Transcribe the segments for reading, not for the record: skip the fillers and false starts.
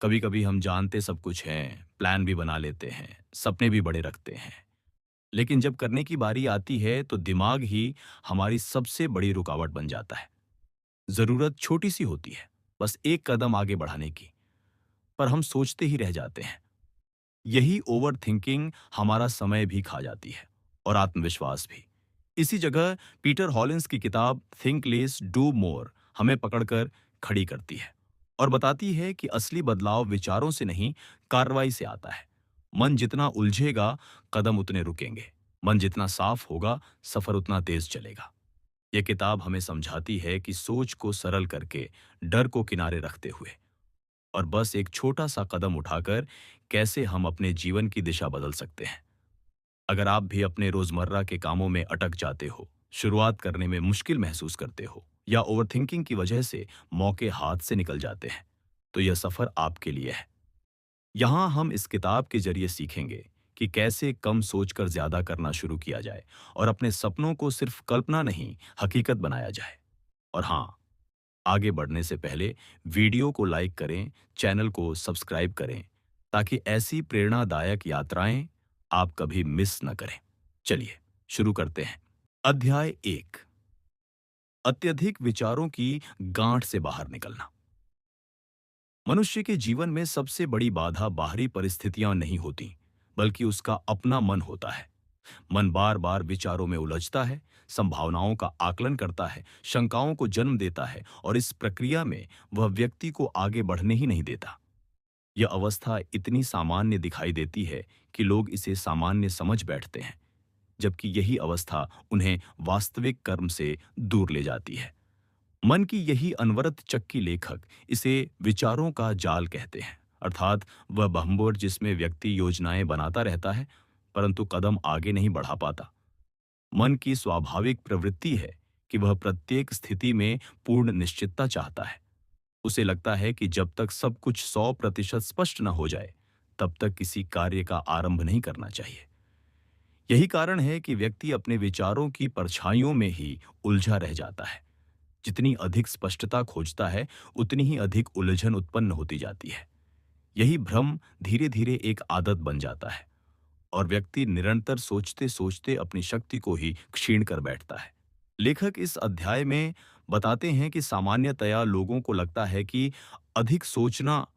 कभी कभी हम जानते सब कुछ हैं, प्लान भी बना लेते हैं, सपने भी बड़े रखते हैं, लेकिन जब करने की बारी आती है तो दिमाग ही हमारी सबसे बड़ी रुकावट बन जाता है। जरूरत छोटी सी होती है, बस एक कदम आगे बढ़ाने की, पर हम सोचते ही रह जाते हैं। यही ओवर थिंकिंग हमारा समय भी खा जाती है और आत्मविश्वास भी। इसी जगह पीटर हॉलिंस की किताब थिंक लेस डू मोर हमें पकड़कर खड़ी करती है और बताती है कि असली बदलाव विचारों से नहीं, कार्रवाई से आता है। मन जितना उलझेगा, कदम उतने रुकेंगे। मन जितना साफ होगा, सफर उतना तेज चलेगा। यह किताब हमें समझाती है कि सोच को सरल करके, डर को किनारे रखते हुए और बस एक छोटा सा कदम उठाकर कैसे हम अपने जीवन की दिशा बदल सकते हैं। अगर आप भी अपने रोजमर्रा के कामों में अटक जाते हो, शुरुआत करने में मुश्किल महसूस करते हो या ओवरथिंकिंग की वजह से मौके हाथ से निकल जाते हैं, तो यह सफर आपके लिए है। यहाँ हम इस किताब के जरिए सीखेंगे कि कैसे कम सोचकर ज्यादा करना शुरू किया जाए और अपने सपनों को सिर्फ कल्पना नहीं, हकीकत बनाया जाए। और हाँ, आगे बढ़ने से पहले वीडियो को लाइक करें, चैनल को सब्सक्राइब करें, ताकि ऐसी प्रेरणादायक यात्राएं आप कभी मिस न करें। चलिए शुरू करते हैं। अध्याय 1। अत्यधिक विचारों की गांठ से बाहर निकलना। मनुष्य के जीवन में सबसे बड़ी बाधा बाहरी परिस्थितियां नहीं होती, बल्कि उसका अपना मन होता है। मन बार बार विचारों में उलझता है, संभावनाओं का आकलन करता है, शंकाओं को जन्म देता है और इस प्रक्रिया में वह व्यक्ति को आगे बढ़ने ही नहीं देता। यह अवस्था इतनी सामान्य दिखाई देती है कि लोग इसे सामान्य समझ बैठते हैं, जबकि यही अवस्था उन्हें वास्तविक कर्म से दूर ले जाती है। मन की यही अनवरत चक्की लेखक इसे विचारों का जाल कहते हैं, अर्थात वह बहंबोर जिसमें व्यक्ति योजनाएं बनाता रहता है, परंतु कदम आगे नहीं बढ़ा पाता। मन की स्वाभाविक प्रवृत्ति है कि वह प्रत्येक स्थिति में पूर्ण निश्चितता चाहता है। उसे लगता है कि जब तक सब कुछ 100% स्पष्ट न हो जाए, तब तक किसी कार्य का आरंभ नहीं करना चाहिए। यही कारण है कि व्यक्ति अपने विचारों की परछाइयों में ही उलझा रह जाता है। जितनी अधिक स्पष्टता खोजता है, उतनी ही अधिक उलझन उत्पन्न होती जाती है। यही भ्रम धीरे धीरे एक आदत बन जाता है और व्यक्ति निरंतर सोचते सोचते अपनी शक्ति को ही क्षीण कर बैठता है। लेखक इस अध्याय में बताते हैं कि सामान्यतया लोगों को लगता है कि अधिक सोचना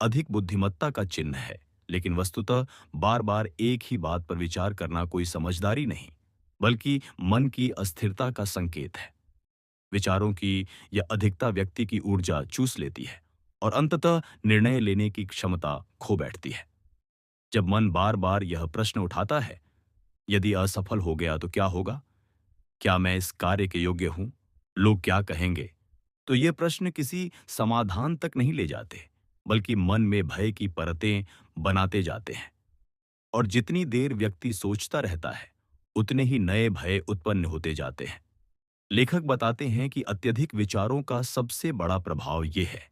अधिक बुद्धिमत्ता का चिन्ह है, लेकिन वस्तुतः बार बार एक ही बात पर विचार करना कोई समझदारी नहीं, बल्कि मन की अस्थिरता का संकेत है। विचारों की यह अधिकता व्यक्ति की ऊर्जा चूस लेती है और अंततः निर्णय लेने की क्षमता खो बैठती है। जब मन बार बार यह प्रश्न उठाता है, यदि असफल हो गया तो क्या होगा? क्या मैं इस कार्य के योग्य हूं? लोग क्या कहेंगे? तो ये प्रश्न किसी समाधान तक नहीं ले जाते, बल्कि मन में भय की परतें बनाते जाते हैं। और जितनी देर व्यक्ति सोचता रहता है, उतने ही नए भय उत्पन्न होते जाते हैं। लेखक बताते हैं कि अत्यधिक विचारों का सबसे बड़ा प्रभाव यह है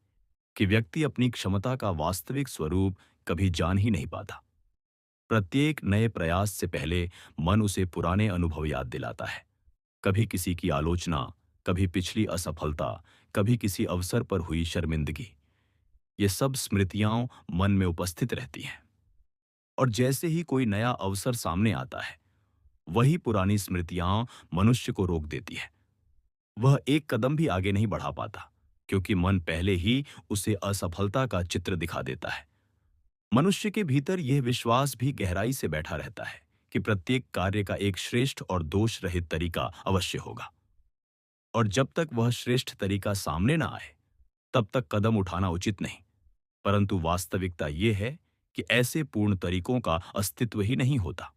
कि व्यक्ति अपनी क्षमता का वास्तविक स्वरूप कभी जान ही नहीं पाता। प्रत्येक नए प्रयास से पहले मन उसे पुराने अनुभव याद दिलाता है। कभी किसी की आलोचना, कभी पिछली असफलता, कभी किसी अवसर पर हुई शर्मिंदगी। ये सब स्मृतियां मन में उपस्थित रहती हैं और जैसे ही कोई नया अवसर सामने आता है, वही पुरानी स्मृतियां मनुष्य को रोक देती है। वह एक कदम भी आगे नहीं बढ़ा पाता, क्योंकि मन पहले ही उसे असफलता का चित्र दिखा देता है। मनुष्य के भीतर यह विश्वास भी गहराई से बैठा रहता है कि प्रत्येक कार्य का एक श्रेष्ठ और दोष रहित तरीका अवश्य होगा, और जब तक वह श्रेष्ठ तरीका सामने ना आए, तब तक कदम उठाना उचित नहीं। परंतु वास्तविकता यह है कि ऐसे पूर्ण तरीकों का अस्तित्व ही नहीं होता।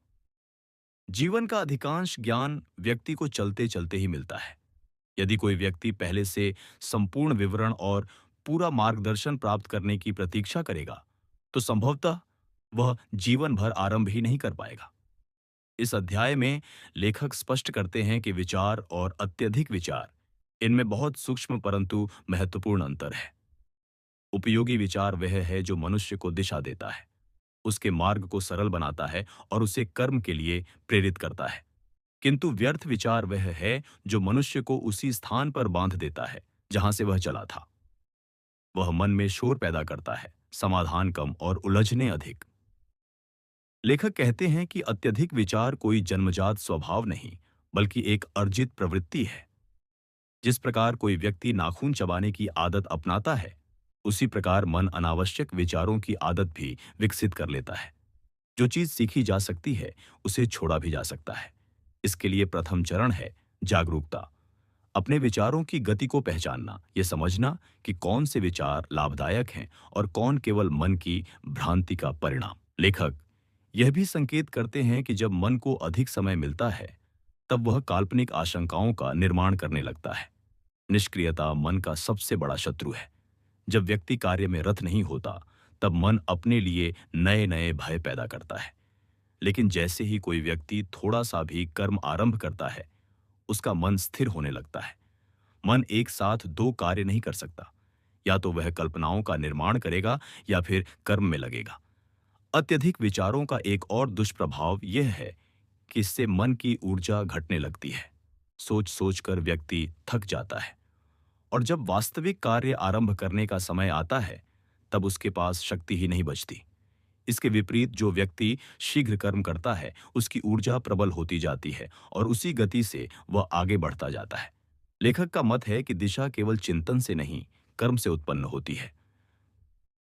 जीवन का अधिकांश ज्ञान व्यक्ति को चलते चलते ही मिलता है। यदि कोई व्यक्ति पहले से संपूर्ण विवरण और पूरा मार्गदर्शन प्राप्त करने की प्रतीक्षा करेगा, तो संभवतः वह जीवन भर आरंभ ही नहीं कर पाएगा। इस अध्याय में लेखक स्पष्ट करते हैं कि विचार और अत्यधिक विचार, इनमें बहुत सूक्ष्म परंतु महत्वपूर्ण अंतर है। उपयोगी विचार वह है जो मनुष्य को दिशा देता है, उसके मार्ग को सरल बनाता है और उसे कर्म के लिए प्रेरित करता है। किंतु व्यर्थ विचार वह है जो मनुष्य को उसी स्थान पर बांध देता है जहां से वह चला था। वह मन में शोर पैदा करता है, समाधान कम और उलझने अधिक। लेखक कहते हैं कि अत्यधिक विचार कोई जन्मजात स्वभाव नहीं, बल्कि एक अर्जित प्रवृत्ति है। जिस प्रकार कोई व्यक्ति नाखून चबाने की आदत अपनाता है, उसी प्रकार मन अनावश्यक विचारों की आदत भी विकसित कर लेता है। जो चीज सीखी जा सकती है, उसे छोड़ा भी जा सकता है। इसके लिए प्रथम चरण है जागरूकता। अपने विचारों की गति को पहचानना, यह समझना कि कौन से विचार लाभदायक हैं और कौन केवल मन की भ्रांति का परिणाम। लेखक यह भी संकेत करते हैं कि जब मन को अधिक समय मिलता है, तब वह काल्पनिक आशंकाओं का निर्माण करने लगता है। निष्क्रियता मन का सबसे बड़ा शत्रु है। जब व्यक्ति कार्य में रत नहीं होता, तब मन अपने लिए नए नए भय पैदा करता है। लेकिन जैसे ही कोई व्यक्ति थोड़ा सा भी कर्म आरंभ करता है, उसका मन स्थिर होने लगता है। मन एक साथ दो कार्य नहीं कर सकता। या तो वह कल्पनाओं का निर्माण करेगा या फिर कर्म में लगेगा। अत्यधिक विचारों का एक और दुष्प्रभाव यह है कि इससे मन की ऊर्जा घटने लगती है। सोच सोचकर व्यक्ति थक जाता है और जब वास्तविक कार्य आरंभ करने का समय आता है, तब उसके पास शक्ति ही नहीं बचती। इसके विपरीत जो व्यक्ति शीघ्र कर्म करता है, उसकी ऊर्जा प्रबल होती जाती है और उसी गति से वह आगे बढ़ता जाता है। लेखक का मत है कि दिशा केवल चिंतन से नहीं, कर्म से उत्पन्न होती है।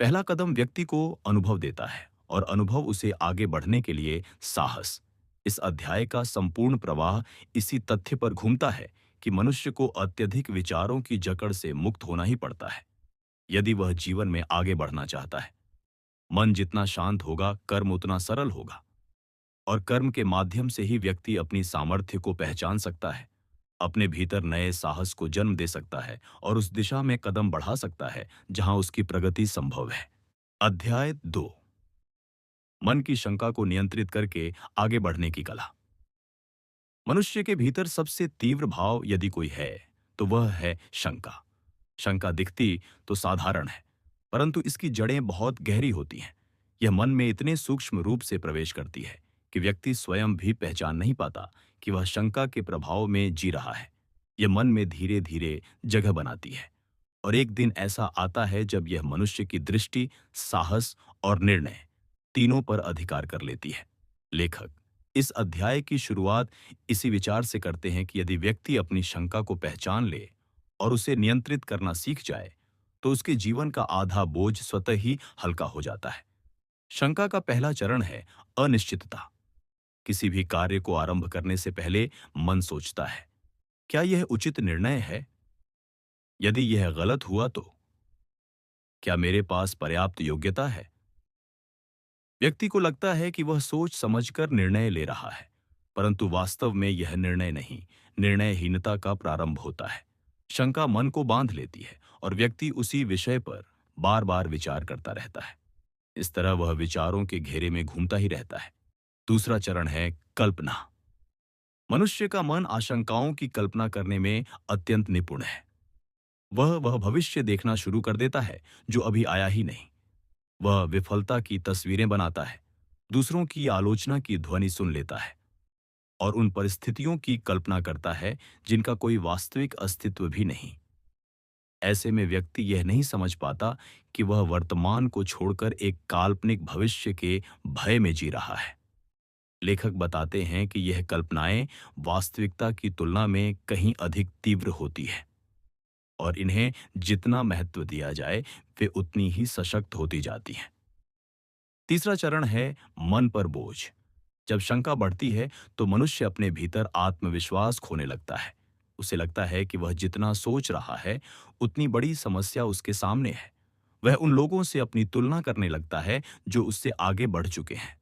पहला कदम व्यक्ति को अनुभव देता है और अनुभव उसे आगे बढ़ने के लिए साहस। इस अध्याय का संपूर्ण प्रवाह इसी तथ्य पर घूमता है कि मनुष्य को अत्यधिक विचारों की जकड़ से मुक्त होना ही पड़ता है, यदि वह जीवन में आगे बढ़ना चाहता है। मन जितना शांत होगा, कर्म उतना सरल होगा, और कर्म के माध्यम से ही व्यक्ति अपनी सामर्थ्य को पहचान सकता है, अपने भीतर नए साहस को जन्म दे सकता है और उस दिशा में कदम बढ़ा सकता है जहां उसकी प्रगति संभव है। अध्याय 2। मन की शंका को नियंत्रित करके आगे बढ़ने की कला। मनुष्य के भीतर सबसे तीव्र भाव यदि कोई है, तो वह है शंका। शंका दिखती तो साधारण है, परंतु इसकी जड़ें बहुत गहरी होती हैं। यह मन में इतने सूक्ष्म रूप से प्रवेश करती है कि व्यक्ति स्वयं भी पहचान नहीं पाता कि वह शंका के प्रभाव में जी रहा है। यह मन में धीरे धीरे जगह बनाती है और एक दिन ऐसा आता है जब यह मनुष्य की दृष्टि, साहस और निर्णय तीनों पर अधिकार कर लेती है। लेखक इस अध्याय की शुरुआत इसी विचार से करते हैं कि यदि व्यक्ति अपनी शंका को पहचान ले और उसे नियंत्रित करना सीख जाए, तो उसके जीवन का आधा बोझ स्वतः ही हल्का हो जाता है। शंका का पहला चरण है अनिश्चितता। किसी भी कार्य को आरंभ करने से पहले मन सोचता है, क्या यह उचित निर्णय है? यदि यह गलत हुआ तो क्या मेरे पास पर्याप्त योग्यता है? व्यक्ति को लगता है कि वह सोच समझकर निर्णय ले रहा है, परंतु वास्तव में यह निर्णय नहीं, निर्णयहीनता का प्रारंभ होता है। शंका मन को बांध लेती है और व्यक्ति उसी विषय पर बार बार विचार करता रहता है। इस तरह वह विचारों के घेरे में घूमता ही रहता है। दूसरा चरण है कल्पना। मनुष्य का मन आशंकाओं की कल्पना करने में अत्यंत निपुण है। वह भविष्य देखना शुरू कर देता है जो अभी आया ही नहीं। वह विफलता की तस्वीरें बनाता है, दूसरों की आलोचना की ध्वनि सुन लेता है और उन परिस्थितियों की कल्पना करता है जिनका कोई वास्तविक अस्तित्व भी नहीं। ऐसे में व्यक्ति यह नहीं समझ पाता कि वह वर्तमान को छोड़कर एक काल्पनिक भविष्य के भय में जी रहा है। लेखक बताते हैं कि यह कल्पनाएं वास्तविकता की तुलना में कहीं अधिक तीव्र होती है और इन्हें जितना महत्व दिया जाए, वे उतनी ही सशक्त होती जाती हैं। तीसरा चरण है मन पर बोझ। जब शंका बढ़ती है, तो मनुष्य अपने भीतर आत्मविश्वास खोने लगता है। उसे लगता है कि वह जितना सोच रहा है, उतनी बड़ी समस्या उसके सामने है। वह उन लोगों से अपनी तुलना करने लगता है जो उससे आगे बढ़ चुके हैं।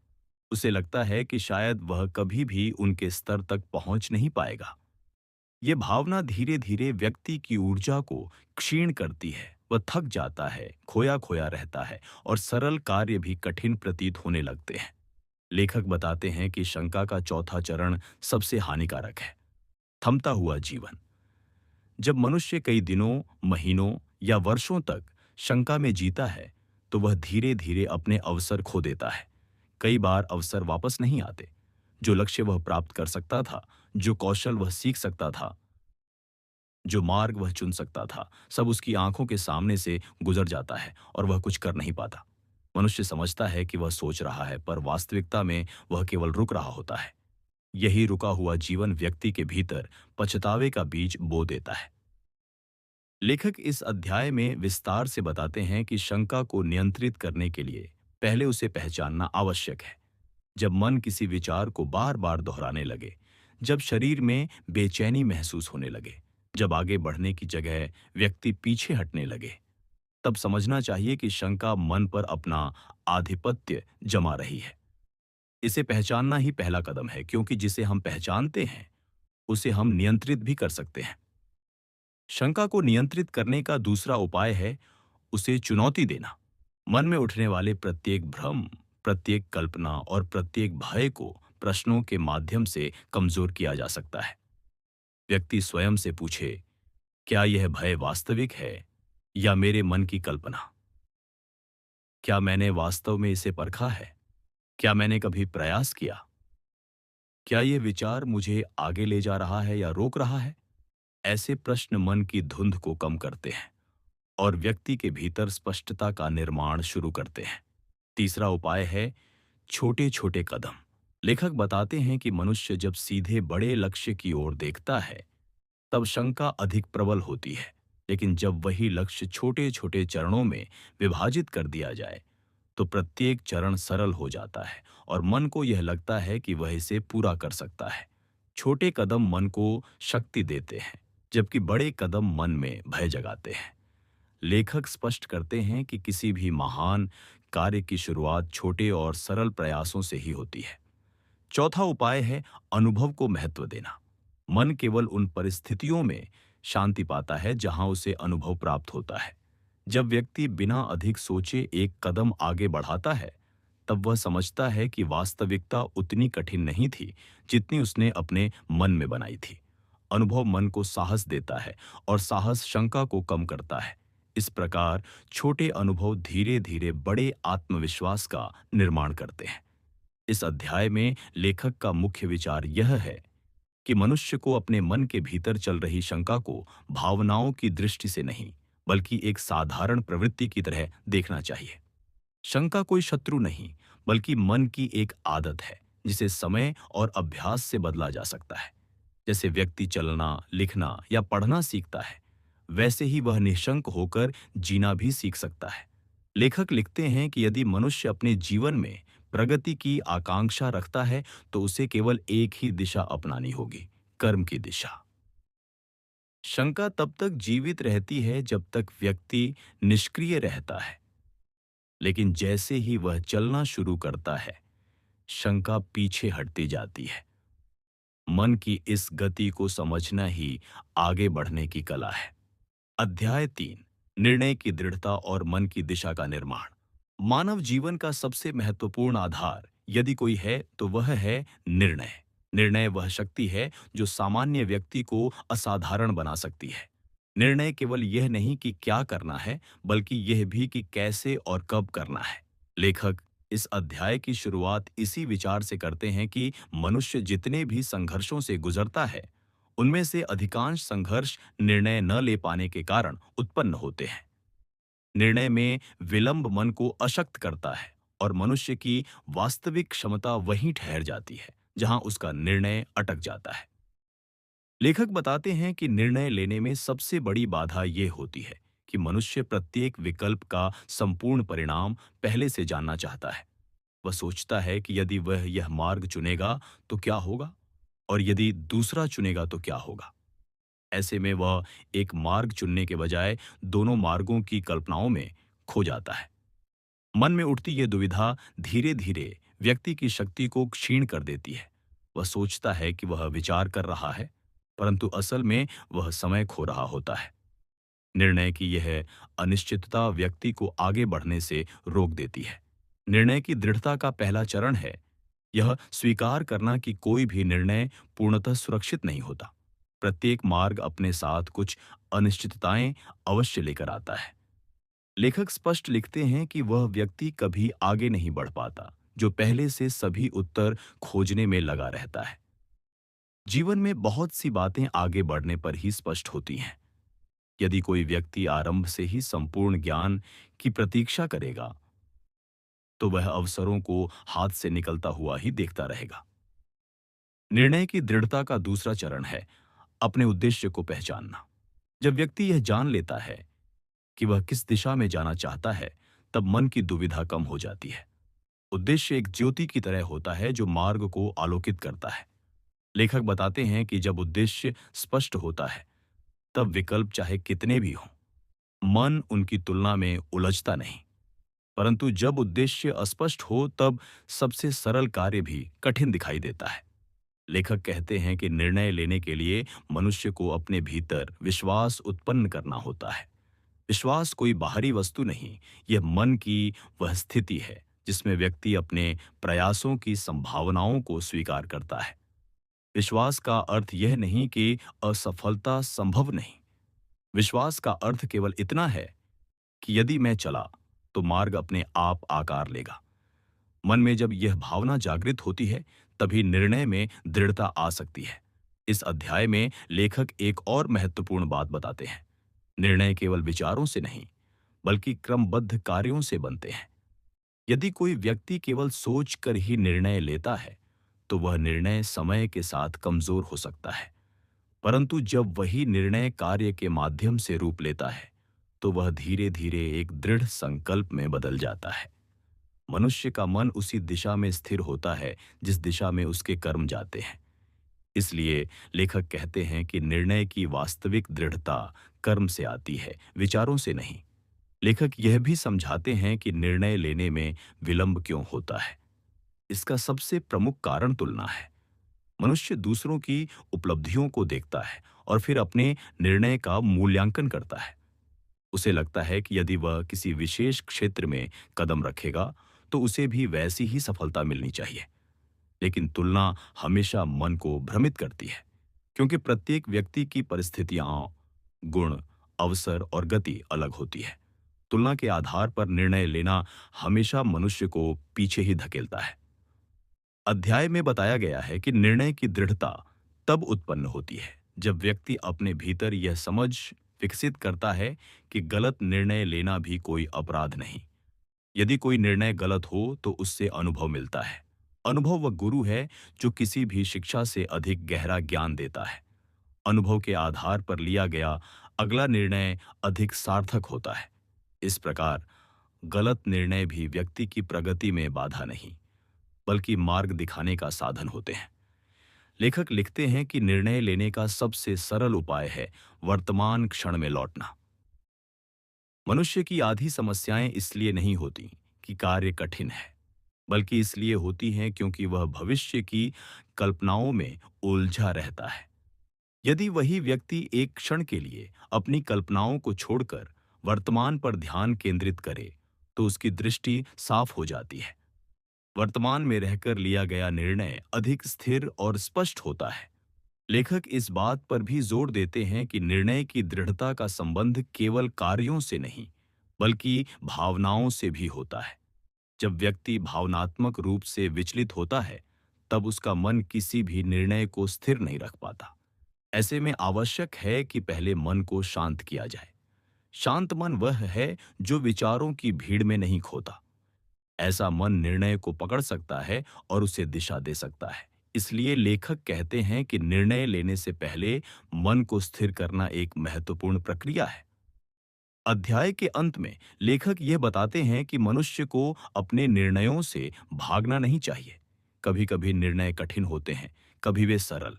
उसे लगता है कि शायद वह कभी भी उनके स्तर तक पहुंच नहीं पाएगा। ये भावना धीरे धीरे व्यक्ति की ऊर्जा को क्षीण करती है। वह थक जाता है, खोया खोया रहता है और सरल कार्य भी कठिन प्रतीत होने लगते हैं। लेखक बताते हैं कि शंका का चौथा चरण सबसे हानिकारक है, थमता हुआ जीवन। जब मनुष्य कई दिनों, महीनों या वर्षों तक शंका में जीता है, तो वह धीरे धीरे अपने अवसर खो देता है। कई बार अवसर वापस नहीं आते। जो लक्ष्य वह प्राप्त कर सकता था, जो कौशल वह सीख सकता था, जो मार्ग वह चुन सकता था, सब उसकी आंखों के सामने से गुजर जाता है और वह कुछ कर नहीं पाता। मनुष्य समझता है कि वह सोच रहा है, पर वास्तविकता में वह केवल रुक रहा होता है। यही रुका हुआ जीवन व्यक्ति के भीतर पछतावे का बीज बो देता है। लेखक इस अध्याय में विस्तार से बताते हैं कि शंका को नियंत्रित करने के लिए पहले उसे पहचानना आवश्यक है। जब मन किसी विचार को बार बार दोहराने लगे, जब शरीर में बेचैनी महसूस होने लगे, जब आगे बढ़ने की जगह व्यक्ति पीछे हटने लगे, तब समझना चाहिए कि शंका मन पर अपना आधिपत्य जमा रही है। इसे पहचानना ही पहला कदम है, क्योंकि जिसे हम पहचानते हैं उसे हम नियंत्रित भी कर सकते हैं। शंका को नियंत्रित करने का दूसरा उपाय है उसे चुनौती देना। मन में उठने वाले प्रत्येक भ्रम, प्रत्येक कल्पना और प्रत्येक भय को प्रश्नों के माध्यम से कमजोर किया जा सकता है। व्यक्ति स्वयं से पूछे, क्या यह भय वास्तविक है या मेरे मन की कल्पना? क्या मैंने वास्तव में इसे परखा है? क्या मैंने कभी प्रयास किया? क्या यह विचार मुझे आगे ले जा रहा है या रोक रहा है? ऐसे प्रश्न मन की धुंध को कम करते हैं और व्यक्ति के भीतर स्पष्टता का निर्माण शुरू करते हैं। तीसरा उपाय है छोटे छोटे कदम। लेखक बताते हैं कि मनुष्य जब सीधे बड़े लक्ष्य की ओर देखता है तब शंका अधिक प्रबल होती है, लेकिन जब वही लक्ष्य छोटे छोटे चरणों में विभाजित कर दिया जाए तो प्रत्येक चरण सरल हो जाता है और मन को यह लगता है कि वह इसे पूरा कर सकता है। छोटे कदम मन को शक्ति देते हैं, जबकि बड़े कदम मन में भय जगाते हैं। लेखक स्पष्ट करते हैं कि किसी भी महान कार्य की शुरुआत छोटे और सरल प्रयासों से ही होती है। चौथा उपाय है अनुभव को महत्व देना। मन केवल उन परिस्थितियों में शांति पाता है जहां उसे अनुभव प्राप्त होता है। जब व्यक्ति बिना अधिक सोचे एक कदम आगे बढ़ाता है, तब वह समझता है कि वास्तविकता उतनी कठिन नहीं थी जितनी उसने अपने मन में बनाई थी। अनुभव मन को साहस देता है और साहस शंका को कम करता है। इस प्रकार छोटे अनुभव धीरे धीरे बड़े आत्मविश्वास का निर्माण करते हैं। इस अध्याय में लेखक का मुख्य विचार यह है कि मनुष्य को अपने मन के भीतर चल रही शंका को भावनाओं की दृष्टि से नहीं, बल्कि एक साधारण प्रवृत्ति की तरह देखना चाहिए। शंका कोई शत्रु नहीं, बल्कि मन की एक आदत है जिसे समय और अभ्यास से बदला जा सकता है। जैसे व्यक्ति चलना, लिखना या पढ़ना सीखता है, वैसे ही वह निशंक होकर जीना भी सीख सकता है। लेखक लिखते हैं कि यदि मनुष्य अपने जीवन में प्रगति की आकांक्षा रखता है तो उसे केवल एक ही दिशा अपनानी होगी, कर्म की दिशा। शंका तब तक जीवित रहती है जब तक व्यक्ति निष्क्रिय रहता है, लेकिन जैसे ही वह चलना शुरू करता है, शंका पीछे हटती जाती है। मन की इस गति को समझना ही आगे बढ़ने की कला है। अध्याय 3, निर्णय की दृढ़ता और मन की दिशा का निर्माण। मानव जीवन का सबसे महत्वपूर्ण आधार यदि कोई है तो वह है निर्णय। निर्णय वह शक्ति है जो सामान्य व्यक्ति को असाधारण बना सकती है। निर्णय केवल यह नहीं कि क्या करना है, बल्कि यह भी कि कैसे और कब करना है। लेखक इस अध्याय की शुरुआत इसी विचार से करते हैं कि मनुष्य जितने भी संघर्षों से गुजरता है, उनमें से अधिकांश संघर्ष निर्णय न ले पाने के कारण उत्पन्न होते हैं। निर्णय में विलंब मन को अशक्त करता है और मनुष्य की वास्तविक क्षमता वहीं ठहर जाती है जहां उसका निर्णय अटक जाता है। लेखक बताते हैं कि निर्णय लेने में सबसे बड़ी बाधा यह होती है कि मनुष्य प्रत्येक विकल्प का संपूर्ण परिणाम पहले से जानना चाहता है। वह सोचता है कि यदि वह यह मार्ग चुनेगा तो क्या होगा, और यदि दूसरा चुनेगा तो क्या होगा। ऐसे में वह एक मार्ग चुनने के बजाय दोनों मार्गों की कल्पनाओं में खो जाता है। मन में उठती यह दुविधा धीरे धीरे व्यक्ति की शक्ति को क्षीण कर देती है। वह सोचता है कि वह विचार कर रहा है, परंतु असल में वह समय खो रहा होता है। निर्णय की यह अनिश्चितता व्यक्ति को आगे बढ़ने से रोक देती है। निर्णय की दृढ़ता का पहला चरण है यह स्वीकार करना कि कोई भी निर्णय पूर्णतः सुरक्षित नहीं होता। प्रत्येक मार्ग अपने साथ कुछ अनिश्चितताएं अवश्य लेकर आता है। लेखक स्पष्ट लिखते हैं कि वह व्यक्ति कभी आगे नहीं बढ़ पाता जो पहले से सभी उत्तर खोजने में लगा रहता है। जीवन में बहुत सी बातें आगे बढ़ने पर ही स्पष्ट होती हैं। यदि कोई व्यक्ति आरंभ से ही संपूर्ण ज्ञान की प्रतीक्षा करेगा तो वह अवसरों को हाथ से निकलता हुआ ही देखता रहेगा। निर्णय की दृढ़ता का दूसरा चरण है अपने उद्देश्य को पहचानना। जब व्यक्ति यह जान लेता है कि वह किस दिशा में जाना चाहता है, तब मन की दुविधा कम हो जाती है। उद्देश्य एक ज्योति की तरह होता है जो मार्ग को आलोकित करता है। लेखक बताते हैं कि जब उद्देश्य स्पष्ट होता है, तब विकल्प चाहे कितने भी हों, मन उनकी तुलना में उलझता नहीं। परंतु जब उद्देश्य अस्पष्ट हो, तब सबसे सरल कार्य भी कठिन दिखाई देता है। लेखक कहते हैं कि निर्णय लेने के लिए मनुष्य को अपने भीतर विश्वास उत्पन्न करना होता है। विश्वास कोई बाहरी वस्तु नहीं, यह मन की वह स्थिति है जिसमें व्यक्ति अपने प्रयासों की संभावनाओं को स्वीकार करता है। विश्वास का अर्थ यह नहीं कि असफलता संभव नहीं। विश्वास का अर्थ केवल इतना है कि यदि मैं चला, तो मार्ग अपने आप आकार लेगा। मन में जब यह भावना जागृत होती है, तभी निर्णय में दृढ़ता आ सकती है। इस अध्याय में लेखक एक और महत्वपूर्ण बात बताते हैं। निर्णय केवल विचारों से नहीं, बल्कि क्रमबद्ध कार्यों से बनते हैं। यदि कोई व्यक्ति केवल सोच कर ही निर्णय लेता है, तो वह निर्णय समय के साथ कमजोर हो सकता है। परंतु जब वही निर्णय कार्य के माध्यम से रूप लेता है, तो वह धीरे धीरे एक दृढ़ संकल्प में बदल जाता है। मनुष्य का मन उसी दिशा में स्थिर होता है जिस दिशा में उसके कर्म जाते हैं। इसलिए लेखक कहते हैं कि निर्णय की वास्तविक दृढ़ता कर्म से आती है, विचारों से नहीं। लेखक यह भी समझाते हैं कि निर्णय लेने में विलंब क्यों होता है। इसका सबसे प्रमुख कारण तुलना है। मनुष्य दूसरों की उपलब्धियों को देखता है और फिर अपने निर्णय का मूल्यांकन करता है। उसे लगता है कि यदि वह किसी विशेष क्षेत्र में कदम रखेगा, तो उसे भी वैसी ही सफलता मिलनी चाहिए। लेकिन तुलना हमेशा मन को भ्रमित करती है, क्योंकि प्रत्येक व्यक्ति की परिस्थितियां, गुण, अवसर और गति अलग होती है। तुलना के आधार पर निर्णय लेना हमेशा मनुष्य को पीछे ही धकेलता है। अध्याय में बताया गया है कि निर्णय की दृढ़ता तब उत्पन्न होती है जब व्यक्ति अपने भीतर यह समझ विकसित करता है कि गलत निर्णय लेना भी कोई अपराध नहीं। यदि कोई निर्णय गलत हो, तो उससे अनुभव मिलता है। अनुभव वह गुरु है जो किसी भी शिक्षा से अधिक गहरा ज्ञान देता है। अनुभव के आधार पर लिया गया अगला निर्णय अधिक सार्थक होता है। इस प्रकार गलत निर्णय भी व्यक्ति की प्रगति में बाधा नहीं, बल्कि मार्ग दिखाने का साधन होते हैं। लेखक लिखते हैं कि निर्णय लेने का सबसे सरल उपाय है वर्तमान क्षण में लौटना। मनुष्य की आधी समस्याएं इसलिए नहीं होती कि कार्य कठिन है, बल्कि इसलिए होती हैं क्योंकि वह भविष्य की कल्पनाओं में उलझा रहता है। यदि वही व्यक्ति एक क्षण के लिए अपनी कल्पनाओं को छोड़कर वर्तमान पर ध्यान केंद्रित करे, तो उसकी दृष्टि साफ हो जाती है। वर्तमान में रहकर लिया गया निर्णय अधिक स्थिर और स्पष्ट होता है। लेखक इस बात पर भी जोर देते हैं कि निर्णय की दृढ़ता का संबंध केवल कार्यों से नहीं, बल्कि भावनाओं से भी होता है। जब व्यक्ति भावनात्मक रूप से विचलित होता है, तब उसका मन किसी भी निर्णय को स्थिर नहीं रख पाता। ऐसे में आवश्यक है कि पहले मन को शांत किया जाए। शांत मन वह है जो विचारों की भीड़ में नहीं खोता। ऐसा मन निर्णय को पकड़ सकता है और उसे दिशा दे सकता है। इसलिए लेखक कहते हैं कि निर्णय लेने से पहले मन को स्थिर करना एक महत्वपूर्ण प्रक्रिया है। अध्याय के अंत में लेखक यह बताते हैं कि मनुष्य को अपने निर्णयों से भागना नहीं चाहिए। कभी-कभी निर्णय कठिन होते हैं, कभी वे सरल।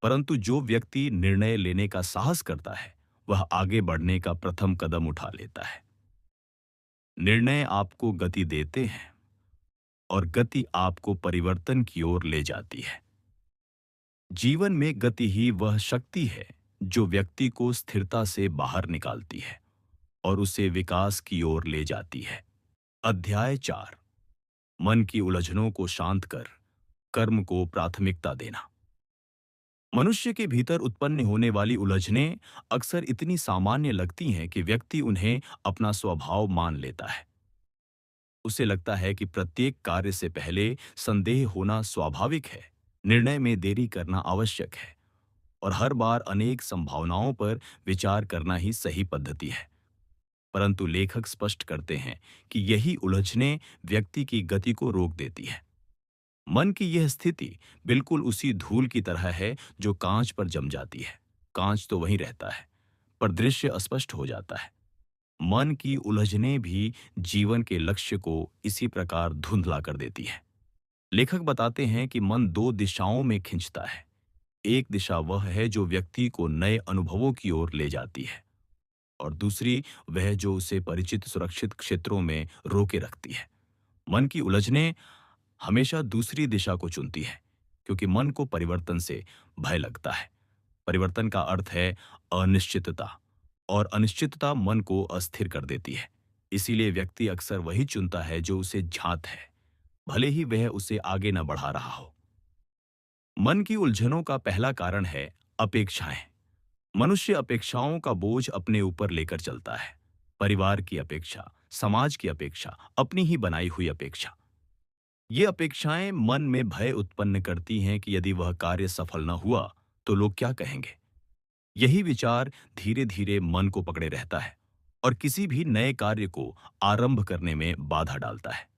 परंतु जो व्यक्ति निर्णय लेने का साहस करता है, वह आगे बढ़ने का प्रथम कदम उठा लेता है। निर्णय आपको गति देते हैं और गति आपको परिवर्तन की ओर ले जाती है। जीवन में गति ही वह शक्ति है जो व्यक्ति को स्थिरता से बाहर निकालती है और उसे विकास की ओर ले जाती है। अध्याय 4, मन की उलझनों को शांत कर कर्म को प्राथमिकता देना। मनुष्य के भीतर उत्पन्न होने वाली उलझनें अक्सर इतनी सामान्य लगती हैं कि व्यक्ति उन्हें अपना स्वभाव मान लेता है। उसे लगता है कि प्रत्येक कार्य से पहले संदेह होना स्वाभाविक है, निर्णय में देरी करना आवश्यक है और हर बार अनेक संभावनाओं पर विचार करना ही सही पद्धति है। परंतु लेखक स्पष्ट करते हैं कि यही उलझने व्यक्ति की गति को रोक देती है। मन की यह स्थिति बिल्कुल उसी धूल की तरह है जो कांच पर जम जाती है। कांच तो वहीं रहता है, पर दृश्य अस्पष्ट हो जाता है। मन की उलझने भी जीवन के लक्ष्य को इसी प्रकार धुंधला कर देती है। लेखक बताते हैं कि मन दो दिशाओं में खिंचता है। एक दिशा वह है जो व्यक्ति को नए अनुभवों की ओर ले जाती है, और दूसरी वह जो उसे परिचित सुरक्षित क्षेत्रों में रोके रखती है। मन की उलझने हमेशा दूसरी दिशा को चुनती है, क्योंकि मन को परिवर्तन से भय लगता है। परिवर्तन का अर्थ है अनिश्चितता, और अनिश्चितता मन को अस्थिर कर देती है। इसीलिए व्यक्ति अक्सर वही चुनता है जो उसे झांत है, भले ही वह उसे आगे न बढ़ा रहा हो। मन की उलझनों का पहला कारण है अपेक्षाएं। मनुष्य अपेक्षाओं का बोझ अपने ऊपर लेकर चलता है। परिवार की अपेक्षा, समाज की अपेक्षा, अपनी ही बनाई हुई अपेक्षा। ये अपेक्षाएं मन में भय उत्पन्न करती हैं कि यदि वह कार्य सफल न हुआ तो लोग क्या कहेंगे। यही विचार धीरे धीरे मन को पकड़े रहता है और किसी भी नए कार्य को आरंभ करने में बाधा डालता है।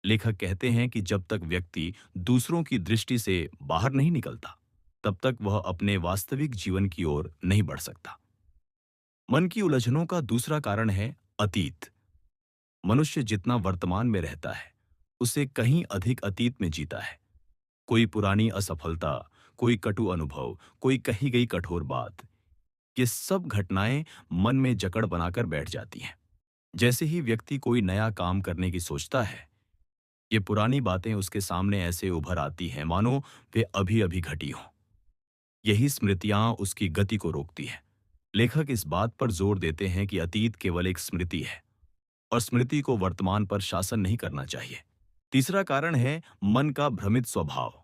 लेखक कहते हैं कि जब तक व्यक्ति दूसरों की दृष्टि से बाहर नहीं निकलता, तब तक वह अपने वास्तविक जीवन की ओर नहीं बढ़ सकता। मन की उलझनों का दूसरा कारण है अतीत। मनुष्य जितना वर्तमान में रहता है, उसे कहीं अधिक अतीत में जीता है। कोई पुरानी असफलता, कोई कटु अनुभव, कोई कही गई कठोर बात, ये सब घटनाएं मन में जकड़ बनाकर बैठ जाती हैं। जैसे ही व्यक्ति कोई नया काम करने की सोचता है, ये पुरानी बातें उसके सामने ऐसे उभर आती हैं मानो वे अभी अभी घटी हों। यही स्मृतियां उसकी गति को रोकती हैं। लेखक इस बात पर जोर देते हैं कि अतीत केवल एक स्मृति है, और स्मृति को वर्तमान पर शासन नहीं करना चाहिए। तीसरा कारण है मन का भ्रमित स्वभाव।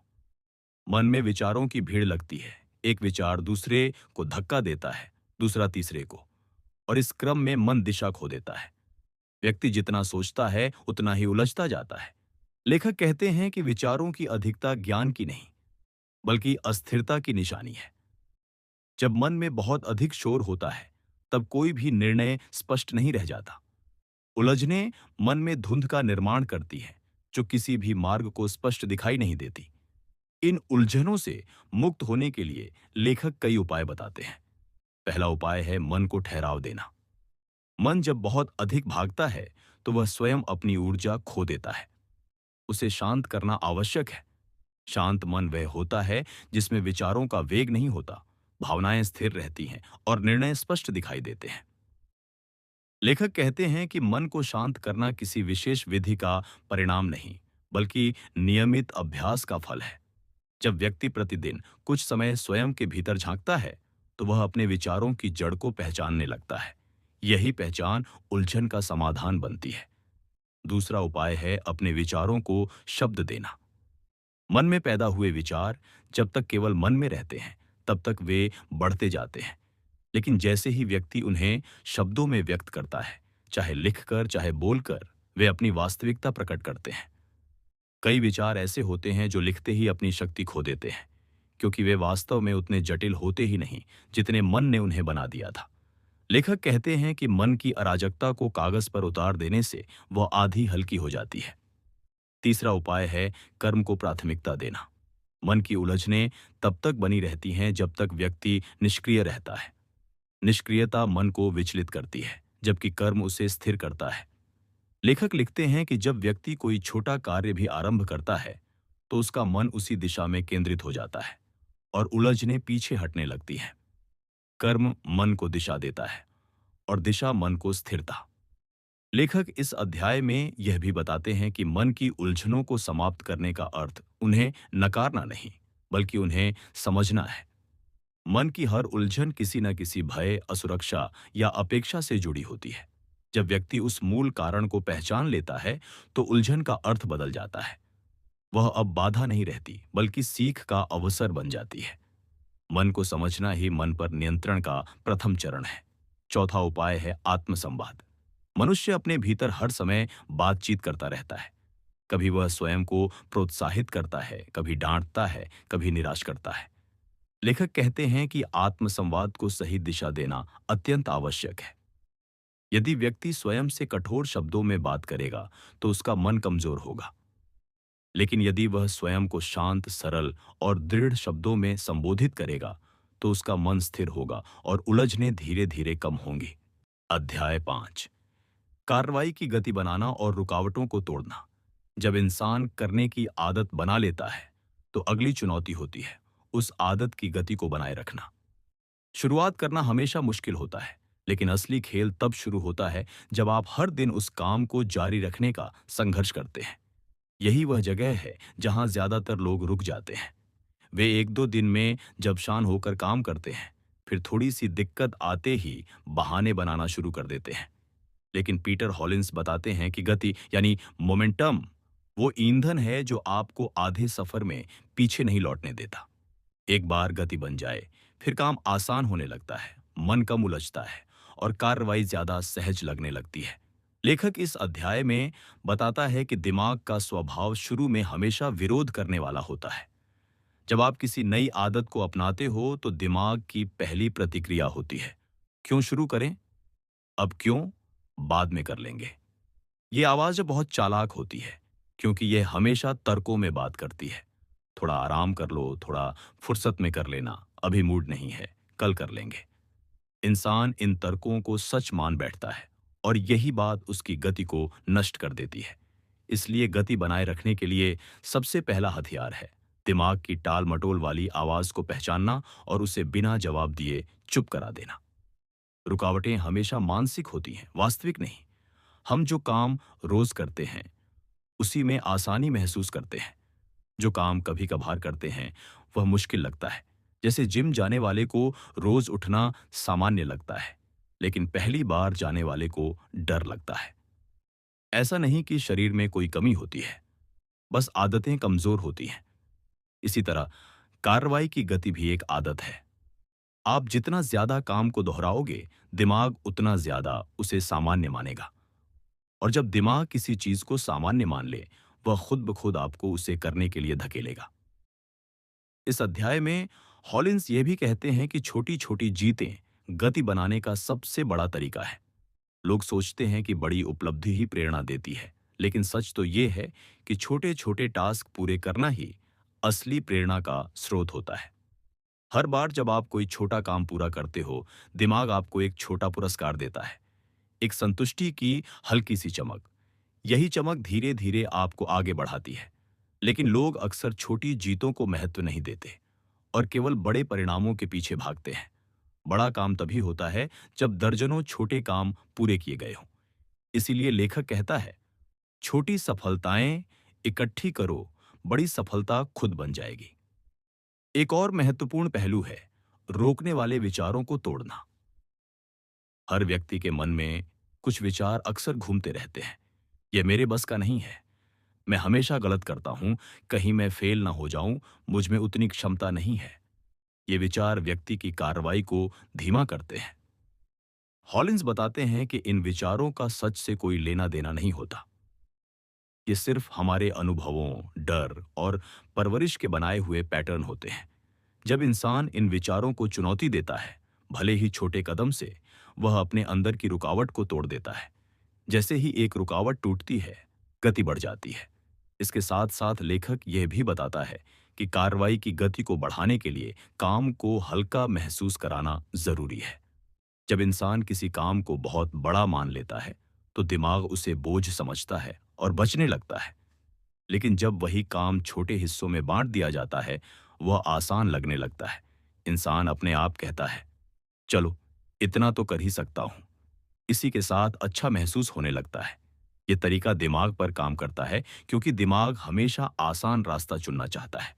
मन में विचारों की भीड़ लगती है। एक विचार दूसरे को धक्का देता है, दूसरा तीसरे को, और इस क्रम में मन दिशा खो देता है। व्यक्ति जितना सोचता है उतना ही उलझता जाता है। लेखक कहते हैं कि विचारों की अधिकता ज्ञान की नहीं, बल्कि अस्थिरता की निशानी है। जब मन में बहुत अधिक शोर होता है, तब कोई भी निर्णय स्पष्ट नहीं रह जाता। उलझने मन में धुंध का निर्माण करती है, जो किसी भी मार्ग को स्पष्ट दिखाई नहीं देती। इन उलझनों से मुक्त होने के लिए लेखक कई उपाय बताते हैं। पहला उपाय है मन को ठहराव देना। मन जब बहुत अधिक भागता है, तो वह स्वयं अपनी ऊर्जा खो देता है। उसे शांत करना आवश्यक है। शांत मन वह होता है जिसमें विचारों का वेग नहीं होता, भावनाएं स्थिर रहती हैं और निर्णय स्पष्ट दिखाई देते हैं। लेखक कहते हैं कि मन को शांत करना किसी विशेष विधि का परिणाम नहीं, बल्कि नियमित अभ्यास का फल है। जब व्यक्ति प्रतिदिन कुछ समय स्वयं के भीतर झांकता है, तो वह अपने विचारों की जड़ को पहचानने लगता है। यही पहचान उलझन का समाधान बनती है। दूसरा उपाय है अपने विचारों को शब्द देना। मन में पैदा हुए विचार जब तक केवल मन में रहते हैं, तब तक वे बढ़ते जाते हैं। लेकिन जैसे ही व्यक्ति उन्हें शब्दों में व्यक्त करता है, चाहे लिखकर चाहे बोलकर, वे अपनी वास्तविकता प्रकट करते हैं। कई विचार ऐसे होते हैं जो लिखते ही अपनी शक्ति खो देते हैं, क्योंकि वे वास्तव में उतने जटिल होते ही नहीं जितने मन ने उन्हें बना दिया था। लेखक कहते हैं कि मन की अराजकता को कागज पर उतार देने से वह आधी हल्की हो जाती है। तीसरा उपाय है कर्म को प्राथमिकता देना। मन की उलझनें तब तक बनी रहती हैं जब तक व्यक्ति निष्क्रिय रहता है। निष्क्रियता मन को विचलित करती है, जबकि कर्म उसे स्थिर करता है। लेखक लिखते हैं कि जब व्यक्ति कोई छोटा कार्य भी आरंभ करता है, तो उसका मन उसी दिशा में केंद्रित हो जाता है और उलझनें पीछे हटने लगती हैं। कर्म मन को दिशा देता है और दिशा मन को स्थिरता। लेखक इस अध्याय में यह भी बताते हैं कि मन की उलझनों को समाप्त करने का अर्थ उन्हें नकारना नहीं, बल्कि उन्हें समझना है। मन की हर उलझन किसी न किसी भय, असुरक्षा या अपेक्षा से जुड़ी होती है। जब व्यक्ति उस मूल कारण को पहचान लेता है, तो उलझन का अर्थ बदल जाता है। वह अब बाधा नहीं रहती, बल्कि सीख का अवसर बन जाती है। मन को समझना ही मन पर नियंत्रण का प्रथम चरण है। चौथा उपाय है आत्मसंवाद। मनुष्य अपने भीतर हर समय बातचीत करता रहता है। कभी वह स्वयं को प्रोत्साहित करता है, कभी डांटता है, कभी निराश करता है। लेखक कहते हैं कि आत्मसंवाद को सही दिशा देना अत्यंत आवश्यक है। यदि व्यक्ति स्वयं से कठोर शब्दों में बात करेगा तो उसका मन कमजोर होगा। लेकिन यदि वह स्वयं को शांत, सरल और दृढ़ शब्दों में संबोधित करेगा तो उसका मन स्थिर होगा और उलझनें धीरे धीरे कम होंगी। अध्याय 5। कार्रवाई की गति बनाना और रुकावटों को तोड़ना। जब इंसान करने की आदत बना लेता है तो अगली चुनौती होती है उस आदत की गति को बनाए रखना। शुरुआत करना हमेशा मुश्किल होता है, लेकिन असली खेल तब शुरू होता है जब आप हर दिन उस काम को जारी रखने का संघर्ष करते हैं। यही वह जगह है जहां ज्यादातर लोग रुक जाते हैं। वे एक दो दिन में जब शान होकर काम करते हैं, फिर थोड़ी सी दिक्कत आते ही बहाने बनाना शुरू कर देते हैं। लेकिन पीटर हॉलिंस बताते हैं कि गति यानी मोमेंटम वो ईंधन है जो आपको आधे सफर में पीछे नहीं लौटने देता। एक बार गति बन जाए फिर काम आसान होने लगता है, मन कम उलझता है और कार्रवाई ज्यादा सहज लगने लगती है। लेखक इस अध्याय में बताता है कि दिमाग का स्वभाव शुरू में हमेशा विरोध करने वाला होता है। जब आप किसी नई आदत को अपनाते हो तो दिमाग की पहली प्रतिक्रिया होती है, क्यों शुरू करें, अब क्यों, बाद में कर लेंगे। ये आवाज बहुत चालाक होती है क्योंकि यह हमेशा तर्कों में बात करती है। थोड़ा आराम कर लो, थोड़ा फुर्सत में कर लेना, अभी मूड नहीं है, कल कर लेंगे। इंसान इन तर्कों को सच मान बैठता है और यही बात उसकी गति को नष्ट कर देती है। इसलिए गति बनाए रखने के लिए सबसे पहला हथियार है दिमाग की टाल मटोल वाली आवाज को पहचानना और उसे बिना जवाब दिए चुप करा देना। रुकावटें हमेशा मानसिक होती हैं, वास्तविक नहीं। हम जो काम रोज करते हैं उसी में आसानी महसूस करते हैं। जो काम कभी कभार करते हैं वह मुश्किल लगता है। जैसे जिम जाने वाले को रोज उठना सामान्य लगता है, लेकिन पहली बार जाने वाले को डर लगता है। ऐसा नहीं कि शरीर में कोई कमी होती है, बस आदतें कमजोर होती हैं। इसी तरह कार्रवाई की गति भी एक आदत है। आप जितना ज्यादा काम को दोहराओगे, दिमाग उतना ज्यादा उसे सामान्य मानेगा। और जब दिमाग किसी चीज को सामान्य मान ले, वह खुद ब खुद आपको उसे करने के लिए धकेलेगा। इस अध्याय में हॉलिंस ये भी कहते हैं कि छोटी छोटी जीतें गति बनाने का सबसे बड़ा तरीका है। लोग सोचते हैं कि बड़ी उपलब्धि ही प्रेरणा देती है, लेकिन सच तो ये है कि छोटे छोटे टास्क पूरे करना ही असली प्रेरणा का स्रोत होता है। हर बार जब आप कोई छोटा काम पूरा करते हो, दिमाग आपको एक छोटा पुरस्कार देता है, एक संतुष्टि की हल्की सी चमक। यही चमक धीरे धीरे आपको आगे बढ़ाती है। लेकिन लोग अक्सर छोटी जीतों को महत्व नहीं देते और केवल बड़े परिणामों के पीछे भागते हैं। बड़ा काम तभी होता है जब दर्जनों छोटे काम पूरे किए गए हों। इसीलिए लेखक कहता है, छोटी सफलताएं इकट्ठी करो, बड़ी सफलता खुद बन जाएगी। एक और महत्वपूर्ण पहलू है रोकने वाले विचारों को तोड़ना। हर व्यक्ति के मन में कुछ विचार अक्सर घूमते रहते हैं। यह मेरे बस का नहीं है, मैं हमेशा गलत करता हूं, कहीं मैं फेल ना हो जाऊं, मुझ में उतनी क्षमता नहीं है। ये विचार व्यक्ति की कार्रवाई को धीमा करते हैं। हॉलिंस बताते हैं कि इन विचारों का सच से कोई लेना देना नहीं होता। ये सिर्फ हमारे अनुभवों, डर और परवरिश के बनाए हुए पैटर्न होते हैं। जब इंसान इन विचारों को चुनौती देता है, भले ही छोटे कदम से, वह अपने अंदर की रुकावट को तोड़ देता है। जैसे ही एक रुकावट टूटती है, गति बढ़ जाती है। इसके साथ साथ लेखक यह भी बताता है कि कार्रवाई की गति को बढ़ाने के लिए काम को हल्का महसूस कराना जरूरी है। जब इंसान किसी काम को बहुत बड़ा मान लेता है तो दिमाग उसे बोझ समझता है और बचने लगता है। लेकिन जब वही काम छोटे हिस्सों में बांट दिया जाता है, वह आसान लगने लगता है। इंसान अपने आप कहता है, चलो इतना तो कर ही सकता हूं। इसी के साथ अच्छा महसूस होने लगता है। ये तरीका दिमाग पर काम करता है क्योंकि दिमाग हमेशा आसान रास्ता चुनना चाहता है।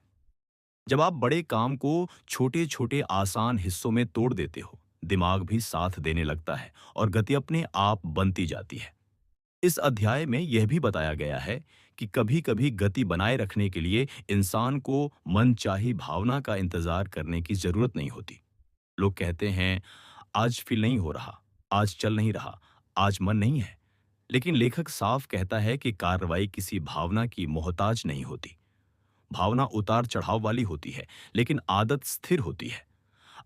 जब आप बड़े काम को छोटे छोटे आसान हिस्सों में तोड़ देते हो, दिमाग भी साथ देने लगता है और गति अपने आप बनती जाती है। इस अध्याय में यह भी बताया गया है कि कभी कभी गति बनाए रखने के लिए इंसान को मनचाही भावना का इंतजार करने की जरूरत नहीं होती। लोग कहते हैं, आज फील नहीं हो रहा, आज चल नहीं रहा, आज मन नहीं है। लेकिन लेखक साफ कहता है कि कार्रवाई किसी भावना की मोहताज नहीं होती। भावना उतार चढ़ाव वाली होती है, लेकिन आदत स्थिर होती है।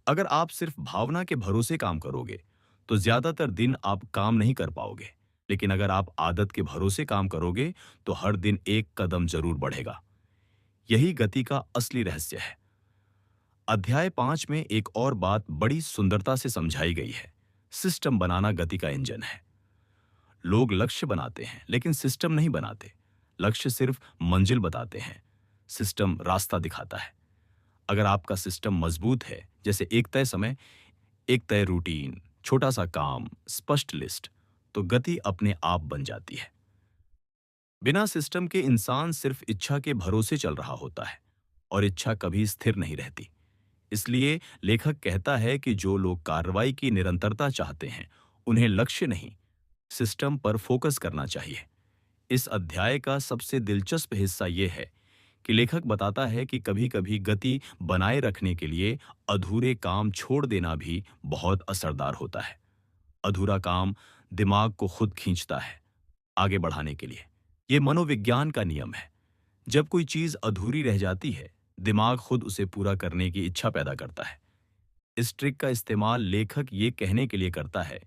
अगर आप सिर्फ भावना के भरोसे काम करोगे तो ज्यादातर दिन आप काम नहीं कर पाओगे। लेकिन अगर आप आदत के भरोसे काम करोगे तो हर दिन एक कदम जरूर बढ़ेगा। यही गति का असली रहस्य है। अध्याय 5 में एक और बात बड़ी सुंदरता से समझाई गई है। सिस्टम बनाना गति का इंजन है। लोग लक्ष्य बनाते हैं लेकिन सिस्टम नहीं बनाते। लक्ष्य सिर्फ मंजिल बताते हैं, सिस्टम रास्ता दिखाता है। अगर आपका सिस्टम मजबूत है, जैसे एक तय समय, एक तय रूटीन, छोटा सा काम, स्पष्ट लिस्ट, तो गति अपने आप बन जाती है। बिना सिस्टम के इंसान सिर्फ इच्छा के भरोसे चल रहा होता है, और इच्छा कभी स्थिर नहीं रहती। इसलिए लेखक कहता है कि जो लोग कार्रवाई की निरंतरता चाहते हैं, उन्हें लक्ष्य नहीं, सिस्टम पर फोकस करना चाहिए। इस अध्याय का सबसे दिलचस्प हिस्सा यह है कि लेखक बताता है कि कभी-कभी गति बनाए रखने के लिए अधूरे काम छोड़ देना भी बहुत असरदार होता है। अधूरा काम दिमाग को खुद खींचता है आगे बढ़ाने के लिए। ये मनोविज्ञान का नियम है। जब कोई चीज अधूरी रह जाती है, दिमाग खुद उसे पूरा करने की इच्छा पैदा करता है। इस ट्रिक का इस्तेमाल लेखक ये कहने के लिए करता है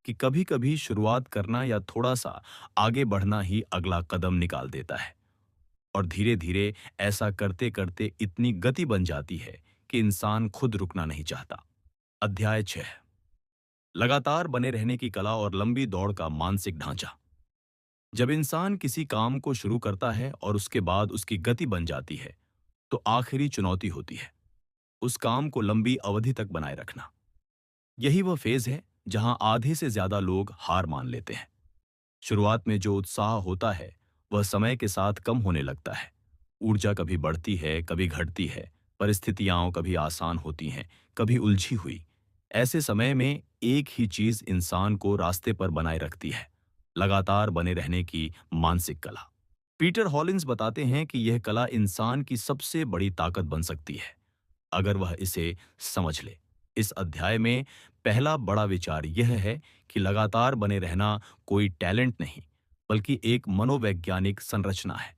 कि कभी-कभी शुरुआत करना या थोड़ा सा आगे बढ़ना ही अगला कदम निकाल देता है, और धीरे-धीरे ऐसा करते-करते इतनी गति बन जाती है कि इंसान खुद रुकना नहीं चाहता। अध्याय 6, लगातार बने रहने की कला और लंबी दौड़ का मानसिक ढांचा। जब इंसान किसी काम को शुरू करता है और उसके बाद उसकी गति बन जाती है, तो आखिरी चुनौती होती है उस काम को लंबी अवधि तक बनाए रखना। यही वह फेज है जहां आधे से ज्यादा लोग हार मान लेते हैं। शुरुआत में जो उत्साह होता है, वह समय के साथ कम होने लगता है। ऊर्जा कभी बढ़ती है, कभी घटती है। परिस्थितियां कभी आसान होती हैं, कभी उलझी हुई। ऐसे समय में एक ही चीज इंसान को रास्ते पर बनाए रखती है, लगातार बने रहने की मानसिक कला। पीटर हॉलिंस बताते हैं कि यह कला इंसान की सबसे बड़ी ताकत बन सकती है, अगर वह इसे समझ ले। इस अध्याय में पहला बड़ा विचार यह है कि लगातार बने रहना कोई टैलेंट नहीं, बल्कि एक मनोवैज्ञानिक संरचना है।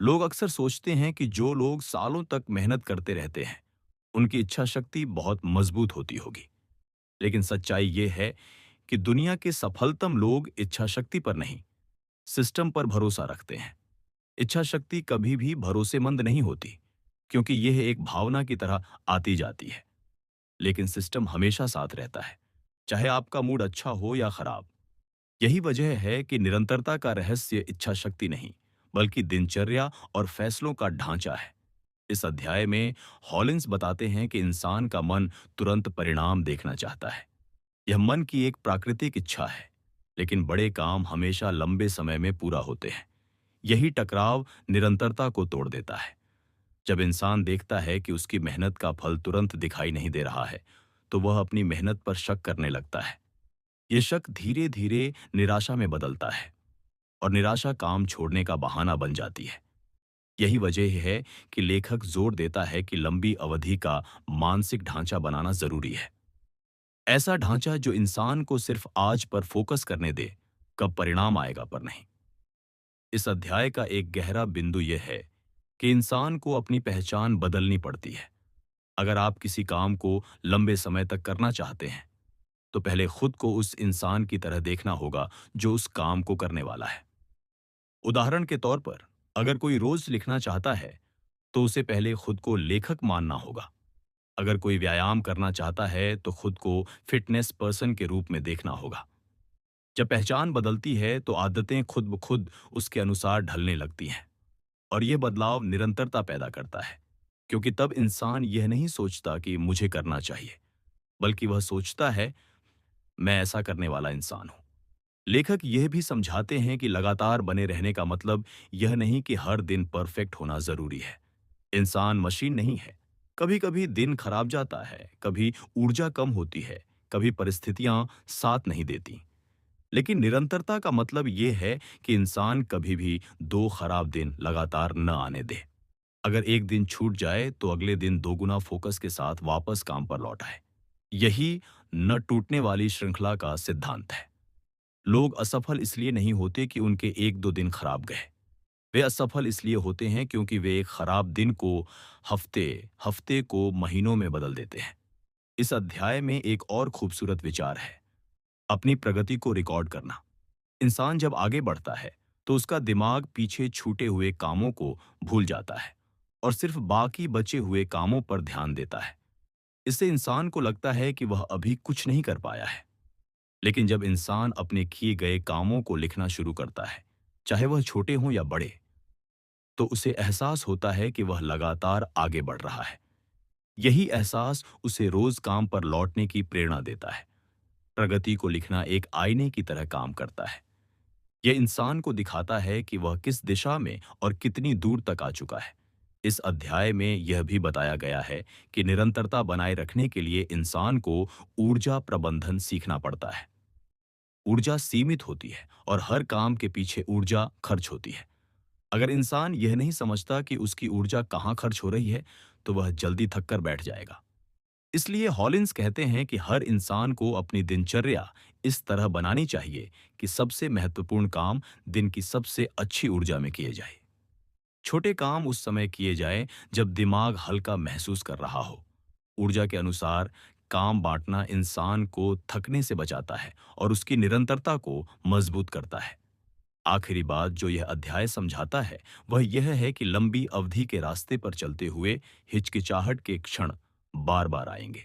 लोग अक्सर सोचते हैं कि जो लोग सालों तक मेहनत करते रहते हैं, उनकी इच्छा शक्ति बहुत मजबूत होती होगी। लेकिन सच्चाई यह है कि दुनिया के सफलतम लोग इच्छा शक्ति पर नहीं, सिस्टम पर भरोसा रखते हैं। इच्छा शक्ति कभी भी भरोसेमंद नहीं होती, क्योंकि यह एक भावना की तरह आती जाती है। लेकिन सिस्टम हमेशा साथ रहता है, चाहे आपका मूड अच्छा हो या खराब। यही वजह है कि निरंतरता का रहस्य इच्छा शक्ति नहीं, बल्कि दिनचर्या और फैसलों का ढांचा है। इस अध्याय में हॉलिंस बताते हैं कि इंसान का मन तुरंत परिणाम देखना चाहता है। यह मन की एक प्राकृतिक इच्छा है, लेकिन बड़े काम हमेशा लंबे समय में पूरा होते हैं। यही टकराव निरंतरता को तोड़ देता है। जब इंसान देखता है कि उसकी मेहनत का फल तुरंत दिखाई नहीं दे रहा है, तो वह अपनी मेहनत पर शक करने लगता है। ये शक धीरे धीरे निराशा में बदलता है, और निराशा काम छोड़ने का बहाना बन जाती है। यही वजह है कि लेखक जोर देता है कि लंबी अवधि का मानसिक ढांचा बनाना जरूरी है। ऐसा ढांचा जो इंसान को सिर्फ आज पर फोकस करने दे, कब परिणाम आएगा पर नहीं। इस अध्याय का एक गहरा बिंदु यह है कि इंसान को अपनी पहचान बदलनी पड़ती है। अगर आप किसी काम को लंबे समय तक करना चाहते हैं, तो पहले खुद को उस इंसान की तरह देखना होगा जो उस काम को करने वाला है। उदाहरण के तौर पर, अगर कोई रोज लिखना चाहता है, तो उसे पहले खुद को लेखक मानना होगा। अगर कोई व्यायाम करना चाहता है, तो खुद को फिटनेस पर्सन के रूप में देखना होगा। जब पहचान बदलती है, तो आदतें खुद ब खुद उसके अनुसार ढलने लगती हैं, और यह बदलाव निरंतरता पैदा करता है, क्योंकि तब इंसान यह नहीं सोचता कि मुझे करना चाहिए, बल्कि वह सोचता है, मैं ऐसा करने वाला इंसान हूं। लेखक यह भी समझाते हैं कि लगातार बने रहने का मतलब यह नहीं कि हर दिन परफेक्ट होना जरूरी है। इंसान मशीन नहीं है। कभी-कभी दिन खराब जाता है, कभी ऊर्जा कम होती है, कभी परिस्थितियां साथ नहीं देती। लेकिन निरंतरता का मतलब यह है कि इंसान कभी भी दो खराब दिन लगातार न आने दे। अगर एक दिन छूट जाए, तो अगले दिन दोगुना फोकस के साथ वापस काम पर लौट आए। यही न टूटने वाली श्रृंखला का सिद्धांत है। लोग असफल इसलिए नहीं होते कि उनके एक दो दिन खराब गए। वे असफल इसलिए होते हैं क्योंकि वे एक खराब दिन को हफ्ते, हफ्ते को महीनों में बदल देते हैं। इस अध्याय में एक और खूबसूरत विचार है। अपनी प्रगति को रिकॉर्ड करना। इंसान जब आगे बढ़ता है तो उसका दिमाग पीछे छूटे हुए कामों को भूल जाता है और सिर्फ बाकी बचे हुए कामों पर ध्यान देता है। इससे इंसान को लगता है कि वह अभी कुछ नहीं कर पाया है। लेकिन जब इंसान अपने किए गए कामों को लिखना शुरू करता है, चाहे वह छोटे हों या बड़े, तो उसे एहसास होता है कि वह लगातार आगे बढ़ रहा है। यही एहसास उसे रोज काम पर लौटने की प्रेरणा देता है। प्रगति को लिखना एक आईने की तरह काम करता है। यह इंसान को दिखाता है कि वह किस दिशा में और कितनी दूर तक आ चुका है। इस अध्याय में यह भी बताया गया है कि निरंतरता बनाए रखने के लिए इंसान को ऊर्जा प्रबंधन सीखना पड़ता है। ऊर्जा सीमित होती है और हर काम के पीछे ऊर्जा खर्च होती है। अगर इंसान यह नहीं समझता कि उसकी ऊर्जा कहाँ खर्च हो रही है, तो वह जल्दी थक कर बैठ जाएगा। इसलिए हॉलिंस कहते हैं कि हर इंसान को अपनी दिनचर्या इस तरह बनानी चाहिए कि सबसे महत्वपूर्ण काम दिन की सबसे अच्छी ऊर्जा में किए जाए। छोटे काम उस समय किए जाए जब दिमाग हल्का महसूस कर रहा हो। ऊर्जा के अनुसार काम बांटना इंसान को थकने से बचाता है और उसकी निरंतरता को मजबूत करता है। आखिरी बात जो यह अध्याय समझाता है वह यह है कि लंबी अवधि के रास्ते पर चलते हुए हिचकिचाहट के क्षण बार बार आएंगे।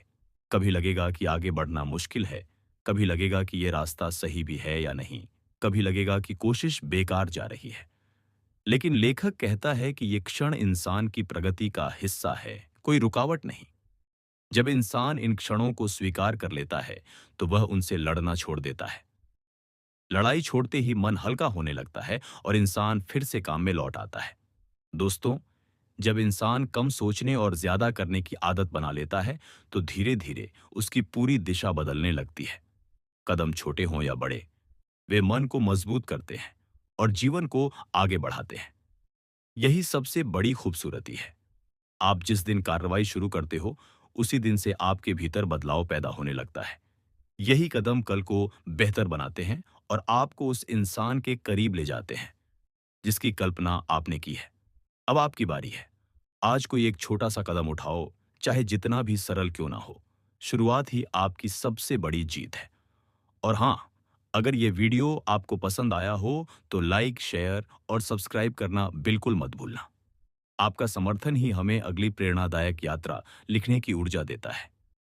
कभी लगेगा कि आगे बढ़ना मुश्किल है, कभी लगेगा कि यह रास्ता सही भी है या नहीं, कभी लगेगा कि कोशिश बेकार जा रही है। लेकिन लेखक कहता है कि ये क्षण इंसान की प्रगति का हिस्सा है, कोई रुकावट नहीं। जब इंसान इन क्षणों को स्वीकार कर लेता है तो वह उनसे लड़ना छोड़ देता है। लड़ाई छोड़ते ही मन हल्का होने लगता है और इंसान फिर से काम में लौट आता है। दोस्तों, जब इंसान कम सोचने और ज्यादा करने की आदत बना लेता है तो धीरे धीरे उसकी पूरी दिशा बदलने लगती है। कदम छोटे हों या बड़े, वे मन को मजबूत करते हैं और जीवन को आगे बढ़ाते हैं। यही सबसे बड़ी खूबसूरती है। आप जिस दिन कार्रवाई शुरू करते हो, उसी दिन से आपके भीतर बदलाव पैदा होने लगता है। यही कदम कल को बेहतर बनाते हैं और आपको उस इंसान के करीब ले जाते हैं जिसकी कल्पना आपने की है। अब आपकी बारी है। आज कोई एक छोटा सा कदम उठाओ, चाहे जितना भी सरल क्यों ना हो। शुरुआत ही आपकी सबसे बड़ी जीत है। और हाँ, अगर ये वीडियो आपको पसंद आया हो तो लाइक, शेयर और सब्सक्राइब करना बिल्कुल मत भूलना। आपका समर्थन ही हमें अगली प्रेरणादायक यात्रा लिखने की ऊर्जा देता है।